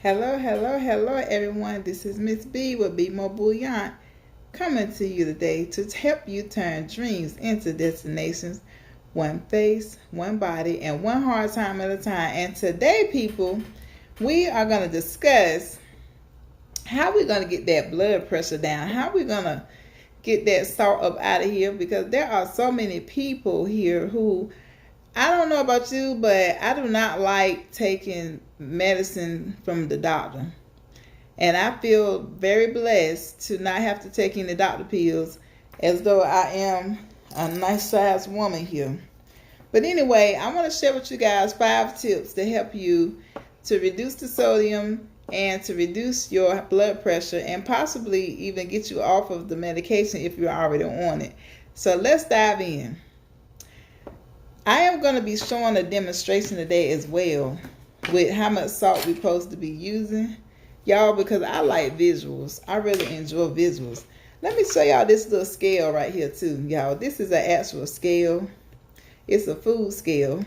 Hello, hello, hello, everyone. This is Miss B with Be More Bouillon coming to you today to help you turn dreams into destinations, one face, one body, and one hard time at a time. And today, people, we are going to discuss how we're going to get that blood pressure down, how we're going to get that salt up out of here, because there are so many people here who, I don't know about you, but I do not like taking medicine from the doctor. And I feel very blessed to not have to take any doctor pills, as though I am a nice sized woman here. But anyway, I want to share with you guys 5 tips to help you to reduce the sodium and to reduce your blood pressure and possibly even get you off of the medication if you're already on it. So let's dive in. I am going to be showing a demonstration today as well with how much salt we're supposed to be using, y'all, because I like visuals. I really enjoy visuals. Let me show y'all this little scale right here too, y'all. This is an actual scale. It's a food scale,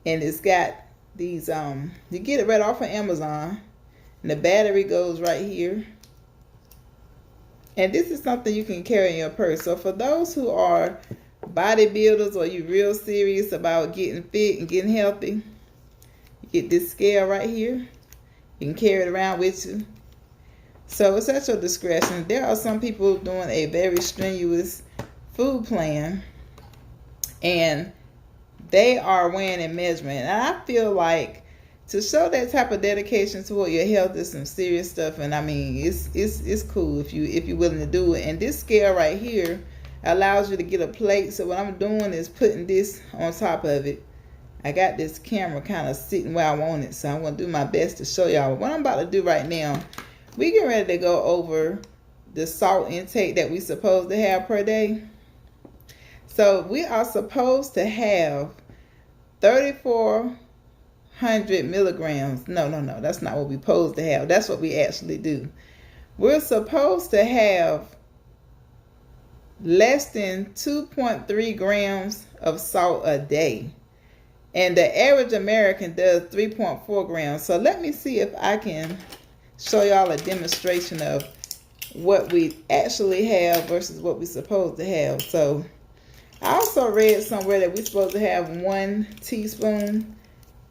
and it's got these you get it right off of Amazon, and the battery goes right here. And this is something you can carry in your purse. So for those who are bodybuilders or you real serious about getting fit and getting healthy, you get this scale right here. You can carry it around with you. So it's at your discretion. There are some people doing a very strenuous food plan, and they are weighing and measuring. And I feel like to show that type of dedication toward your health is some serious stuff. And I mean, it's cool if you're willing to do it. And this scale right here allows you to get a plate. So what I'm doing is putting this on top of it. I got this camera kind of sitting where I want it, so I'm going to do my best to show y'all. What I'm about to do right now, we getting ready to go over the salt intake that we supposed to have per day. So we are supposed to have 3,400 milligrams. No, that's not what we're supposed to have. That's what we actually do. We're supposed to have less than 2.3 grams of salt a day. And the average American does 3.4 grams. So let me see if I can show y'all a demonstration of what we actually have versus what we're supposed to have. So I also read somewhere that we're supposed to have 1 teaspoon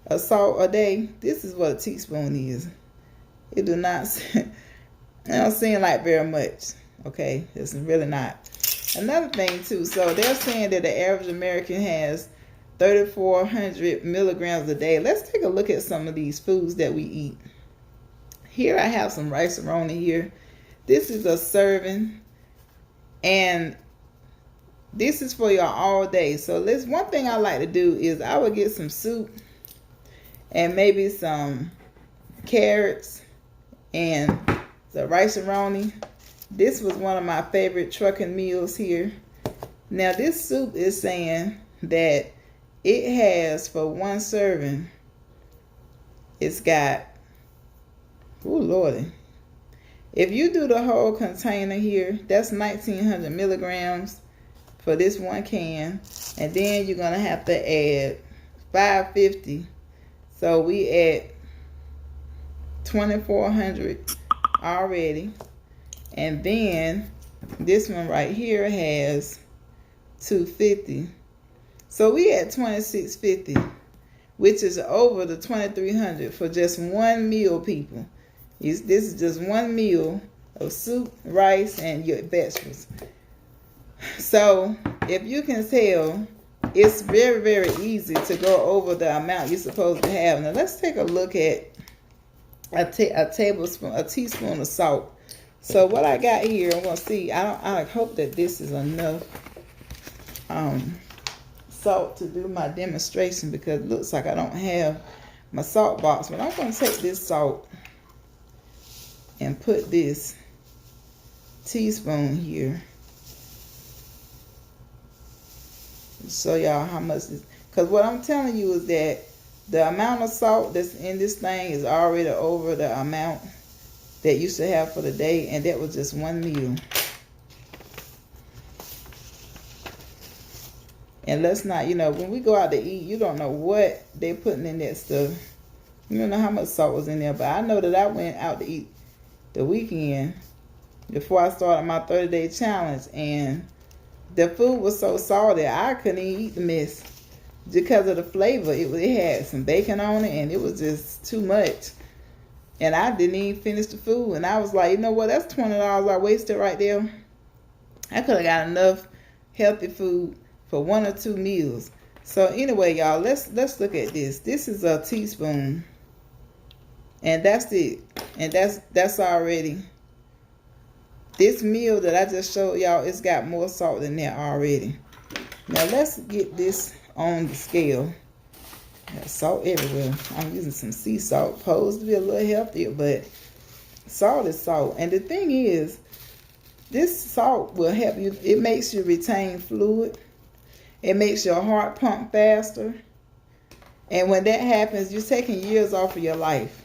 of salt a day. This is what a teaspoon is. It do not, it don't seem like very much. Okay, it's really not. Another thing too, so they're saying that the average American has 3,400 milligrams a day. Let's take a look at some of these foods that we eat. Here I have some rice-a-roni here. This is a serving, and this is for y'all all day. So one thing I like to do is I would get some soup and maybe some carrots and the rice-a-roni. This was one of my favorite trucking meals here. Now this soup is saying that it has, for 1 serving, it's got, oh lordy, if you do the whole container here, that's 1,900 milligrams for this 1 can. And then you're going to have to add 550. So we add 2,400 already. And then this one right here has 250. So we at 2,650, which is over the 2,300 for just 1 meal, people. This is just 1 meal of soup, rice, and your vegetables. So if you can tell, it's very, very easy to go over the amount you're supposed to have. Now let's take a look at a teaspoon of salt. So what I got here, I'm gonna see. I hope that this is enough salt to do my demonstration, because it looks like I don't have my salt box. But I'm gonna take this salt and put this teaspoon here. Show y'all how much is, because what I'm telling you is that the amount of salt that's in this thing is already over the amount that you should have for the day, and that was just 1 meal. And let's not, when we go out to eat, you don't know what they're putting in that stuff. You don't know how much salt was in there, but I know that I went out to eat the weekend before I started my 30-day challenge, and the food was so salty I couldn't even eat the mess because of the flavor. It had some bacon on it, and it was just too much. And I didn't even finish the food, and I was like, you know what? That's $20 I wasted right there. I could have got enough healthy food for 1 or 2 meals. So anyway, y'all, let's look at this. This is a teaspoon, and that's it. And that's already. This meal that I just showed y'all, it's got more salt than that already. Now let's get this on the scale. There's salt everywhere. I'm using some sea salt, supposed to be a little healthier, but salt is salt. And the thing is, this salt will help you. It makes you retain fluid. It makes your heart pump faster. And when that happens, you're taking years off of your life.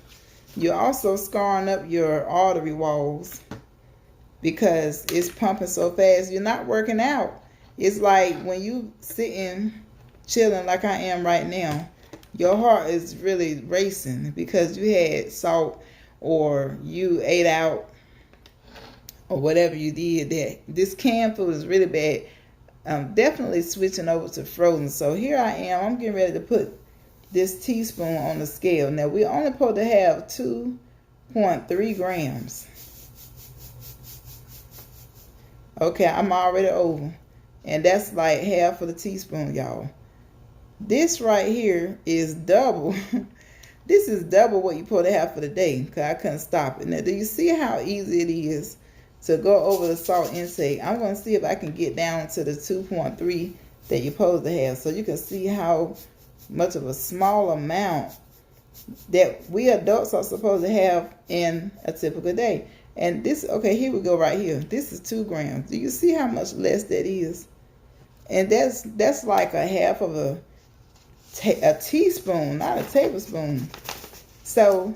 You're also scarring up your artery walls because it's pumping so fast. You're not working out. It's like when you sitting, chilling like I am right now, your heart is really racing because you had salt or you ate out or whatever you did. That this canned food is really bad. I'm definitely switching over to frozen. So here I am. I'm getting ready to put this teaspoon on the scale. Now we're only supposed to have 2.3 grams. Okay, I'm already over. And that's like half of the teaspoon, y'all. This right here is double. This is double what you supposed to have for the day, because I couldn't stop it. Now, do you see how easy it is to go over the salt intake? I'm going to see if I can get down to the 2.3 that you're supposed to have, so you can see how much of a small amount that we adults are supposed to have in a typical day. And this, okay, here we go right here. This is 2 grams. Do you see how much less that is? And that's like a half of a teaspoon, not a tablespoon. So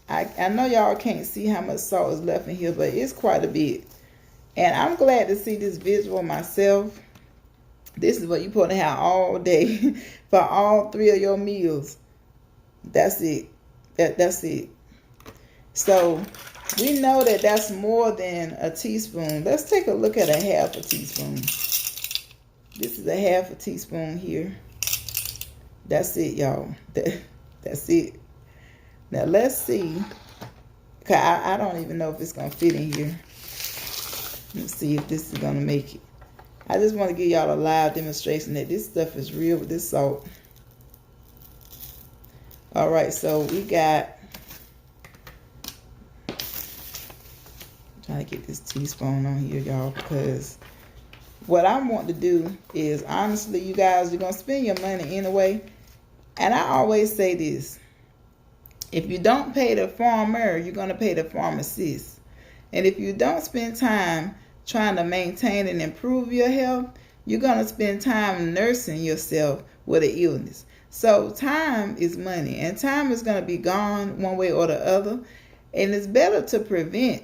I know y'all can't see how much salt is left in here, but it's quite a bit. And I'm glad to see this visual myself. This is what you're supposed to have all day for all 3 of your meals. That's it. That's it. So we know that that's more than a teaspoon. Let's take a look at a half a teaspoon. This is a half a teaspoon here. That's it, y'all. That's it. Now let's see. Cause I don't even know if it's gonna fit in here. Let's see if this is gonna make it. I just want to give y'all a live demonstration that this stuff is real with this salt. All right, so we got. I'm trying to get this teaspoon on here, y'all, because what I want to do is, honestly, you guys, you're gonna spend your money anyway. And I always say this: if you don't pay the farmer, you're gonna pay the pharmacist. And if you don't spend time trying to maintain and improve your health, you're gonna spend time nursing yourself with an illness. So time is money, and time is gonna be gone one way or the other. And it's better to prevent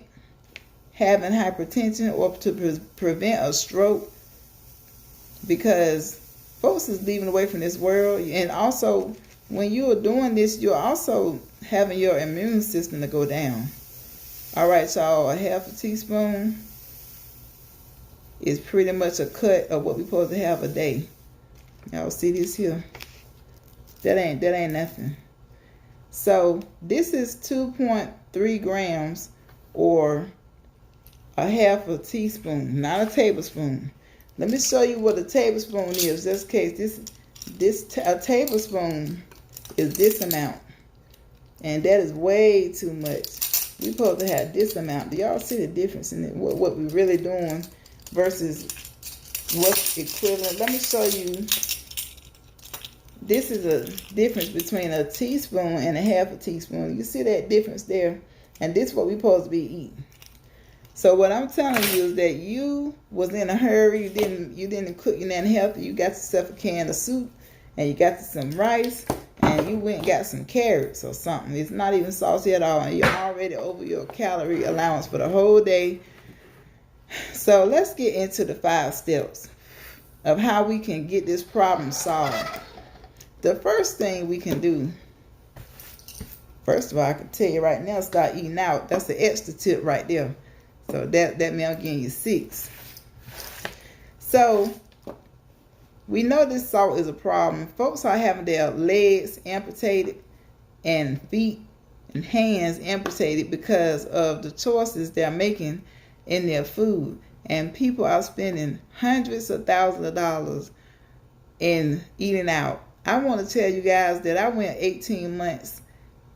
having hypertension or to prevent a stroke, because folks is leaving away from this world. And also, when you are doing this, you're also having your immune system to go down. All right, y'all, a half a teaspoon is pretty much a cut of what we're supposed to have a day. Y'all see this here? That ain't nothing. So this is 2.3 grams or a half a teaspoon, not a tablespoon. Let me show you what a tablespoon is. Just in case, a tablespoon is this amount, and that is way too much. We're supposed to have this amount. Do y'all see the difference in it? What we're really doing versus what's equivalent? Let me show you. This is a difference between a teaspoon and a half a teaspoon. You see that difference there? And this is what we're supposed to be eating. So what I'm telling you is that you was in a hurry. You didn't cook nothing healthy. You got yourself a can of soup, and you got some rice, and you went and got some carrots or something. It's not even saucy at all, and you're already over your calorie allowance for the whole day. So let's get into the 5 steps of how we can get this problem solved. The first thing we can do First of all, I can tell you right now, start eating out. That's the extra tip right there. So that means I'm giving you 6. So we know this salt is a problem. Folks are having their legs amputated and feet and hands amputated because of the choices they're making in their food. And people are spending hundreds of thousands of dollars in eating out. I want to tell you guys that I went 18 months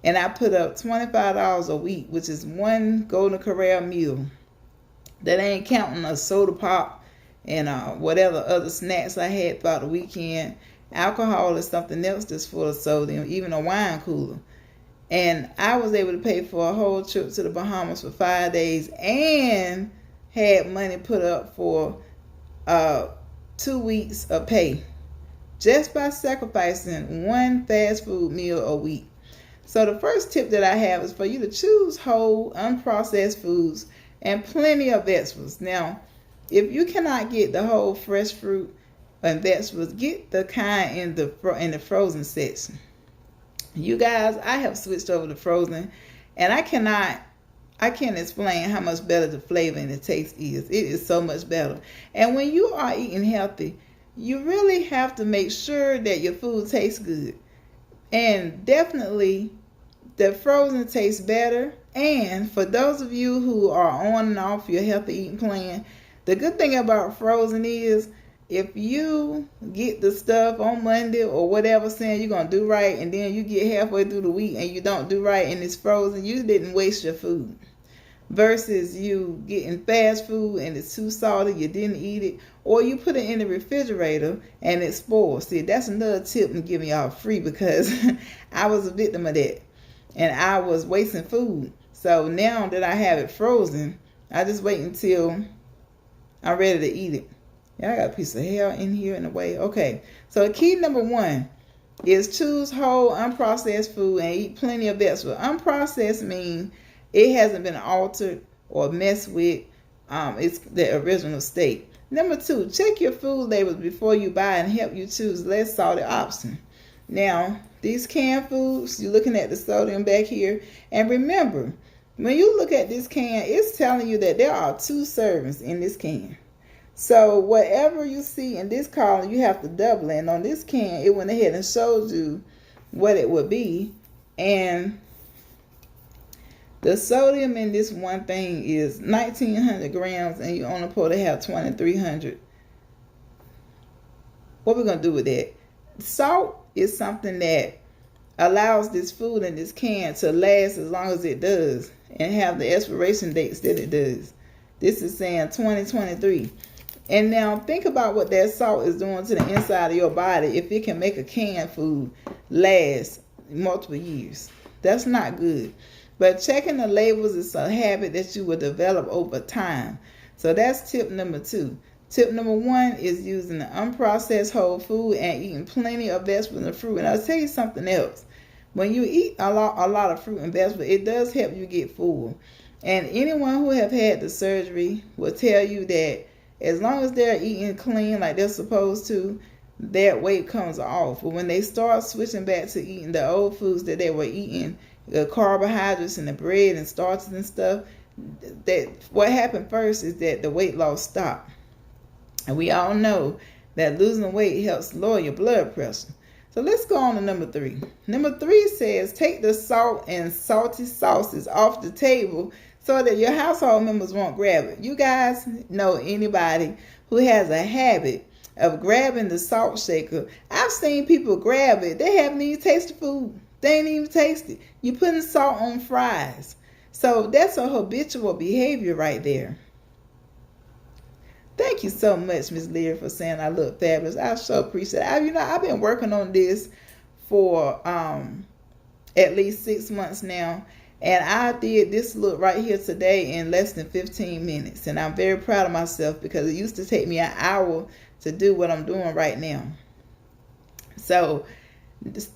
and I put up $25 a week, which is one Golden Corral meal. That ain't counting a soda pop and whatever other snacks I had throughout the weekend. Alcohol is something else that's full of sodium, even a wine cooler. And I was able to pay for a whole trip to the Bahamas for 5 days and had money put up for 2 weeks of pay just by sacrificing one fast food meal a week. So the first tip that I have is for you to choose whole, unprocessed foods and plenty of vegetables. Now, if you cannot get the whole fresh fruit and vegetables, get the kind in the frozen section. You guys, I have switched over to frozen, and I can't explain how much better the flavor and the taste is. It is so much better. And when you are eating healthy, you really have to make sure that your food tastes good. And definitely, the frozen tastes better. And for those of you who are on and off your healthy eating plan, the good thing about frozen is if you get the stuff on Monday or whatever saying you're going to do right, and then you get halfway through the week and you don't do right and it's frozen, you didn't waste your food. Versus you getting fast food and it's too salty, you didn't eat it, or you put it in the refrigerator and it spoils. See, that's another tip I'm giving y'all free, because I was a victim of that and I was wasting food. So now that I have it frozen, I just wait until I'm ready to eat it. Yeah, I got a piece of hair in here in the way. Okay, so key number 1 is choose whole, unprocessed food and eat plenty of vegetables. Unprocessed means it hasn't been altered or messed with. It's the original state. Number 2, check your food labels before you buy and help you choose less salty option. Now, these canned foods, you're looking at the sodium back here. And remember, when you look at this can, it's telling you that there are 2 servings in this can. So whatever you see in this column, you have to double it. And on this can, it went ahead and showed you what it would be. And the sodium in this one thing is 1,900 grams, and you only supposed to have 2,300. What we're going to do with that? Salt is something that allows this food in this can to last as long as it does and have the expiration dates that it does. This is saying 2023. And now think about what that salt is doing to the inside of your body if it can make a canned food last multiple years. That's not good. But checking the labels is a habit that you will develop over time. So that's tip number 2. Tip number 1 is using the unprocessed whole food and eating plenty of vegetables and fruit. And I'll tell you something else. When you eat a lot of fruit and vegetables, it does help you get full. And anyone who have had the surgery will tell you that as long as they're eating clean like they're supposed to, that weight comes off. But when they start switching back to eating the old foods that they were eating, the carbohydrates and the bread and starches and stuff, that what happened first is that the weight loss stopped. And we all know that losing weight helps lower your blood pressure. So let's go on to number 3. Number 3 says take the salt and salty sauces off the table so that your household members won't grab it. You guys know anybody who has a habit of grabbing the salt shaker. I've seen people grab it. They haven't even tasted food. They ain't even tasted. You putting salt on fries. So that's a habitual behavior right there. Thank you so much, Miss Lear, for saying I look fabulous. I so appreciate it. I've been working on this for at least 6 months now. And I did this look right here today in less than 15 minutes. And I'm very proud of myself because it used to take me an hour to do what I'm doing right now. So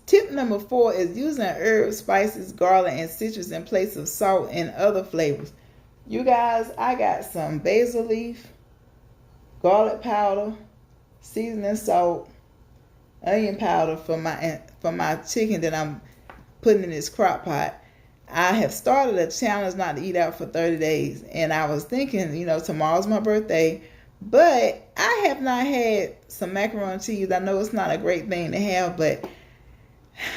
tip number 4 is using herbs, spices, garlic, and citrus in place of salt and other flavors. You guys, I got some basil leaf, garlic powder, seasoning salt, onion powder for my chicken that I'm putting in this crock pot. I have started a challenge not to eat out for 30 days. And I was thinking, tomorrow's my birthday, but I have not had some macaroni and cheese. I know it's not a great thing to have, but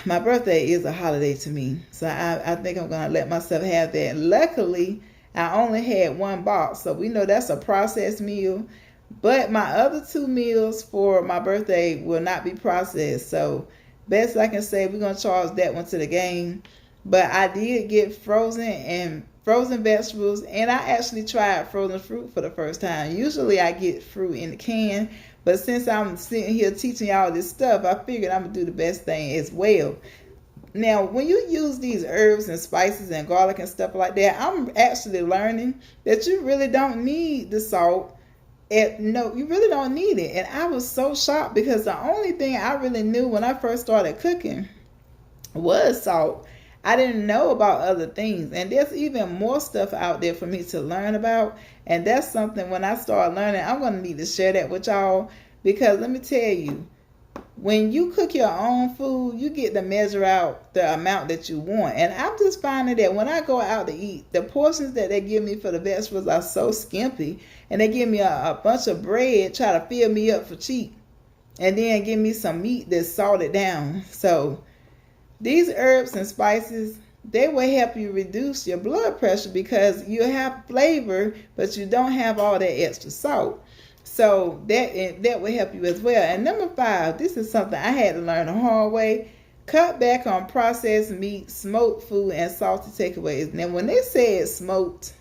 my birthday is a holiday to me. So I think I'm going to let myself have that. Luckily, I only had one box, so we know that's a processed meal. But my other 2 meals for my birthday will not be processed. So best I can say, we're going to charge that one to the game. But I did get frozen vegetables, and I actually tried frozen fruit for the first time. Usually I get fruit in the can, but since I'm sitting here teaching y'all this stuff, I figured I'm going to do the best thing as well. Now, when you use these herbs and spices and garlic and stuff like that, I'm actually learning that you really don't need the salt. No, you really don't need it. And I was so shocked because the only thing I really knew when I first started cooking was salt. I didn't know about other things. And there's even more stuff out there for me to learn about. And that's something when I start learning, I'm going to need to share that with y'all. Because let me tell you, when you cook your own food, you get to measure out the amount that you want. And I'm just finding that when I go out to eat, the portions that they give me for the vegetables are so skimpy. And they give me a bunch of bread, try to fill me up for cheap. And then give me some meat that's salted down. So these herbs and spices, they will help you reduce your blood pressure because you have flavor, but you don't have all that extra salt. So that will help you as well. And number 5, this is something I had to learn the hard way. Cut back on processed meat, smoked food, and salty takeaways. Now, when they said smoked,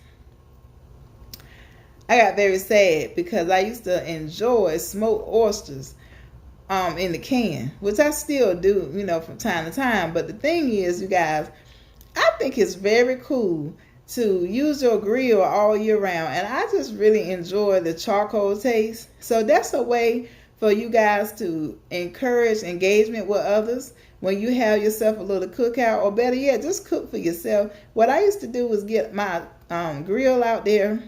I got very sad because I used to enjoy smoked oysters in the can, which I still do, from time to time. But the thing is, you guys, I think it's very cool to use your grill all year round. And I just really enjoy the charcoal taste. So that's a way for you guys to encourage engagement with others when you have yourself a little cookout, or better yet, just cook for yourself. What I used to do was get my grill out there,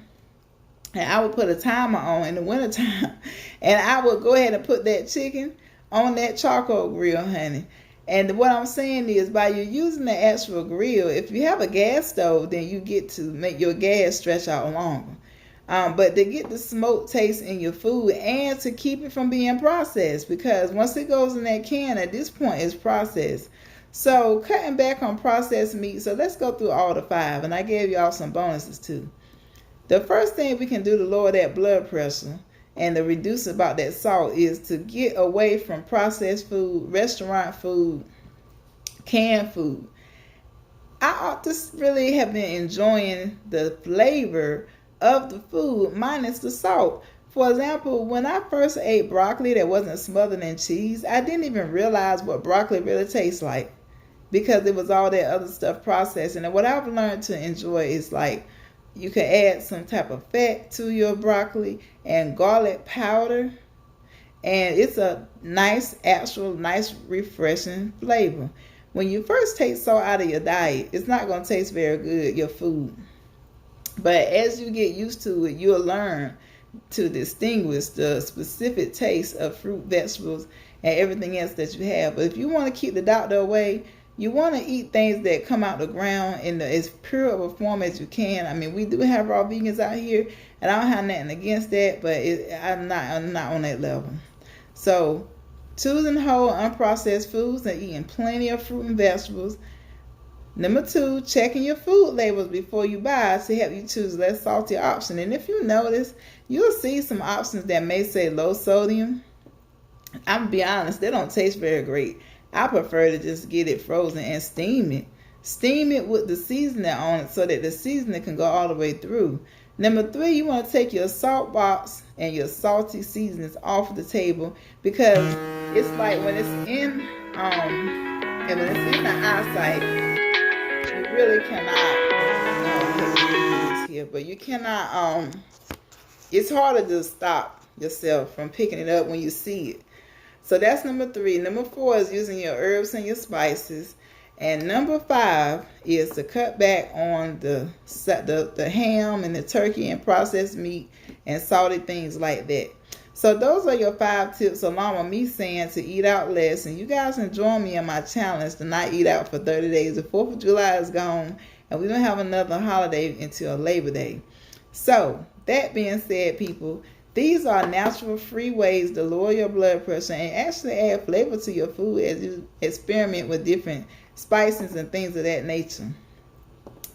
and I would put a timer on in the wintertime, and I would go ahead and put that chicken on that charcoal grill, honey. And what I'm saying is, by you using the actual grill, if you have a gas stove, then you get to make your gas stretch out longer. But to get the smoke taste in your food and to keep it from being processed, because once it goes in that can, at this point, it's processed. So cutting back on processed meat. So let's go through all the 5, and I gave y'all some bonuses too. The first thing we can do to lower that blood pressure and to reduce about that salt is to get away from processed food, restaurant food, canned food. I ought to really have been enjoying the flavor of the food minus the salt. For example, when I first ate broccoli that wasn't smothered in cheese, I didn't even realize what broccoli really tastes like because it was all that other stuff processed. And what I've learned to enjoy is like, you can add some type of fat to your broccoli and garlic powder. And it's a nice, refreshing flavor. When you first take salt out of your diet, it's not going to taste very good, your food. But as you get used to it, you'll learn to distinguish the specific taste of fruit, vegetables, and everything else that you have. But if you want to keep the doctor away, you want to eat things that come out the ground in as pure of a form as you can. I mean, we do have raw vegans out here, and I don't have nothing against that, but I'm not on that level. So, choosing whole, unprocessed foods and eating plenty of fruit and vegetables. Number 2, checking your food labels before you buy to help you choose less salty option. And if you notice, you'll see some options that may say low sodium. I'm gonna be honest, they don't taste very great. I prefer to just get it frozen and steam it. Steam it with the seasoning on it so that the seasoning can go all the way through. Number 3, you want to take your salt box and your salty seasonings off the table, because it's like when it's in and when it's in the eyesight, you really cannot but you cannot it's harder to stop yourself from picking it up when you see it. So that's number 3. Number 4 is using your herbs and your spices. And number 5 is to cut back on the ham and the turkey and processed meat and salty things like that. So those are your 5 tips along with me saying to eat out less. And you guys can join me in my challenge to not eat out for 30 days. The 4th of July is gone and we don't have another holiday until Labor Day. So that being said, people, these are natural free ways to lower your blood pressure and actually add flavor to your food as you experiment with different spices and things of that nature.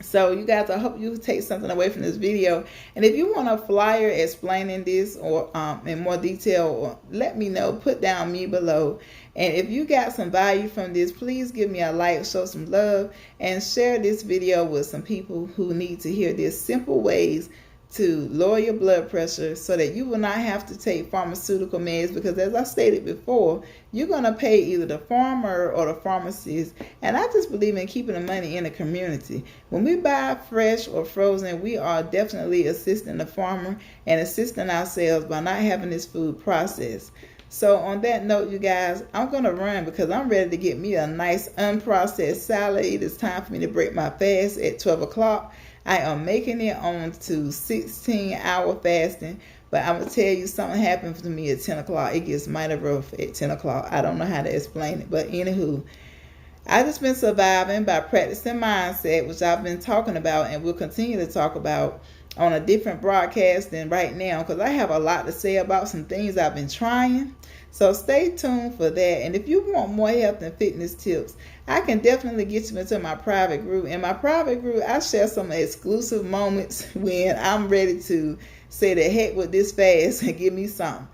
So you guys, I hope you take something away from this video. And if you want a flyer explaining this or in more detail, let me know. Put down me below. And if you got some value from this, please give me a like, show some love, and share this video with some people who need to hear this simple ways to lower your blood pressure so that you will not have to take pharmaceutical meds, because as I stated before, you're going to pay either the farmer or the pharmacist. And I just believe in keeping the money in the community. When we buy fresh or frozen, we are definitely assisting the farmer and assisting ourselves by not having this food processed. So on that note, you guys, I'm going to run because I'm ready to get me a nice unprocessed salad. It is time for me to break my fast at 12 o'clock. I am making it on to 16-hour fasting, but I'm going to tell you something happened to me at 10 o'clock. It gets mighty rough at 10 o'clock. I don't know how to explain it, but anywho, I've just been surviving by practicing mindset, which I've been talking about and will continue to talk about on a different broadcast than right now, because I have a lot to say about some things I've been trying. So stay tuned for that. And if you want more health and fitness tips, I can definitely get you into my private group. In my private group, I share some exclusive moments when I'm ready to say the heck with this fast and give me something.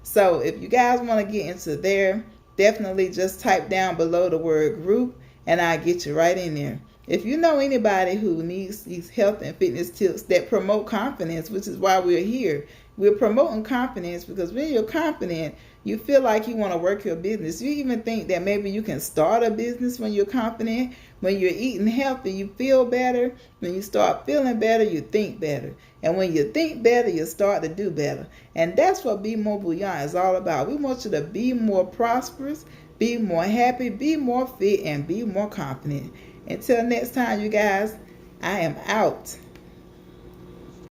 So if you guys want to get into there, definitely just type down below the word group and I'll get you right in there. If you know anybody who needs these health and fitness tips that promote confidence, which is why we're here, we're promoting confidence, because when you're confident, you feel like you want to work your business. You even think that maybe you can start a business when you're confident. When you're eating healthy, you feel better. When you start feeling better, you think better. And when you think better, you start to do better. And that's what Be More Bouillon is all about. We want you to be more prosperous, be more happy, be more fit, and be more confident. Until next time, you guys, I am out.